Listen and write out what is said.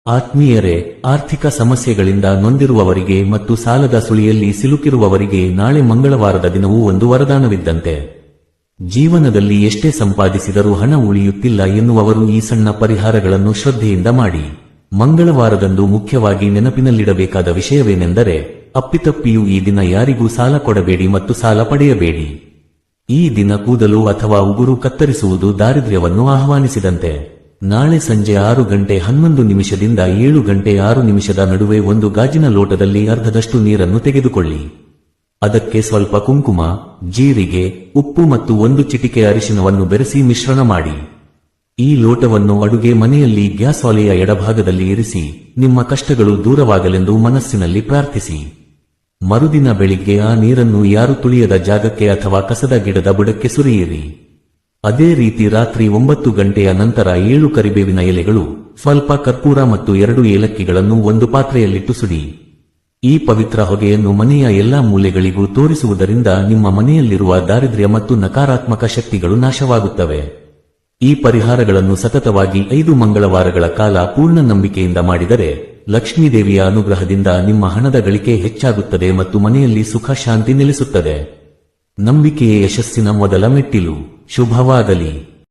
ಆತ್ಮೀಯರೇ, ಆರ್ಥಿಕ ಸಮಸ್ಯೆಗಳಿಂದ ನೊಂದಿರುವವರಿಗೆ ಮತ್ತು ಸಾಲದ ಸುಳಿಯಲ್ಲಿ ಸಿಲುಕಿರುವವರಿಗೆ ನಾಳೆ ಮಂಗಳವಾರದ ದಿನವೂ ಒಂದು ವರದಾನವಿದ್ದಂತೆ. ಜೀವನದಲ್ಲಿ ಎಷ್ಟೇ ಸಂಪಾದಿಸಿದರೂ ಹಣ ಉಳಿಯುತ್ತಿಲ್ಲ ಎನ್ನುವವರು ಈ ಸಣ್ಣ ಪರಿಹಾರಗಳನ್ನು ಶ್ರದ್ಧೆಯಿಂದ ಮಾಡಿ. ಮಂಗಳವಾರದಂದು ಮುಖ್ಯವಾಗಿ ನೆನಪಿನಲ್ಲಿಡಬೇಕಾದ ವಿಷಯವೇನೆಂದರೆ, ಅಪ್ಪಿತಪ್ಪಿಯೂ ಈ ದಿನ ಯಾರಿಗೂ ಸಾಲ ಕೊಡಬೇಡಿ ಮತ್ತು ಸಾಲ ಪಡೆಯಬೇಡಿ. ಈ ದಿನ ಕೂದಲು ಅಥವಾ ಉಗುರು ಕತ್ತರಿಸುವುದು ದಾರಿದ್ರ್ಯವನ್ನು ಆಹ್ವಾನಿಸಿದಂತೆ. ನಾಳೆ ಸಂಜೆ 6:11 7:06 ನಡುವೆ ಒಂದು ಗಾಜಿನ ಲೋಟದಲ್ಲಿ ಅರ್ಧದಷ್ಟು ನೀರನ್ನು ತೆಗೆದುಕೊಳ್ಳಿ. ಅದಕ್ಕೆ ಸ್ವಲ್ಪ ಕುಂಕುಮ, ಜೀರಿಗೆ, ಉಪ್ಪು ಮತ್ತು 1 ಚಿಟಿಕೆ ಅರಿಶಿನವನ್ನು ಬೆರೆಸಿ ಮಿಶ್ರಣ ಮಾಡಿ. ಈ ಲೋಟವನ್ನು ಅಡುಗೆ ಮನೆಯಲ್ಲಿ ಗ್ಯಾಸ್ ಒಲೆಯ ಎಡಭಾಗದಲ್ಲಿ ಇರಿಸಿ ನಿಮ್ಮ ಕಷ್ಟಗಳು ದೂರವಾಗಲೆಂದು ಮನಸ್ಸಿನಲ್ಲಿ ಪ್ರಾರ್ಥಿಸಿ. ಮರುದಿನ ಬೆಳಿಗ್ಗೆ ಆ ನೀರನ್ನು ಯಾರು ತುಳಿಯದ ಜಾಗಕ್ಕೆ ಅಥವಾ ಕಸದ ಗಿಡದ ಬುಡಕ್ಕೆ ಸುರಿಯಿರಿ. ಅದೇ ರೀತಿ ರಾತ್ರಿ 9 ಗಂಟೆಯ ನಂತರ 7 ಕರಿಬೇವಿನ ಎಲೆಗಳು, ಸ್ವಲ್ಪ ಕರ್ಪೂರ ಮತ್ತು 2 ಏಲಕ್ಕಿಗಳನ್ನು ಒಂದು ಪಾತ್ರೆಯಲ್ಲಿಟ್ಟು ಸುಡಿ. ಈ ಪವಿತ್ರ ಹೊಗೆಯನ್ನು ಮನೆಯ ಎಲ್ಲಾ ಮೂಲೆಗಳಿಗೂ ತೋರಿಸುವುದರಿಂದ ನಿಮ್ಮ ಮನೆಯಲ್ಲಿರುವ ದಾರಿದ್ರ್ಯ ಮತ್ತು ನಕಾರಾತ್ಮಕ ಶಕ್ತಿಗಳು ನಾಶವಾಗುತ್ತವೆ. ಈ ಪರಿಹಾರಗಳನ್ನು ಸತತವಾಗಿ 5 ಮಂಗಳವಾರಗಳ ಕಾಲ ಪೂರ್ಣ ನಂಬಿಕೆಯಿಂದ ಮಾಡಿದರೆ ಲಕ್ಷ್ಮೀದೇವಿಯ ಅನುಗ್ರಹದಿಂದ ನಿಮ್ಮ ಹಣದ ಗಳಿಕೆ ಹೆಚ್ಚಾಗುತ್ತದೆ ಮತ್ತು ಮನೆಯಲ್ಲಿ ಸುಖ ಶಾಂತಿ ನೆಲೆಸುತ್ತದೆ. ನಂಬಿಕೆಯೇ ಯಶಸ್ಸಿನ ಮೊದಲ ಮೆಟ್ಟಿಲು. ಶುಭವಾಗಲಿ.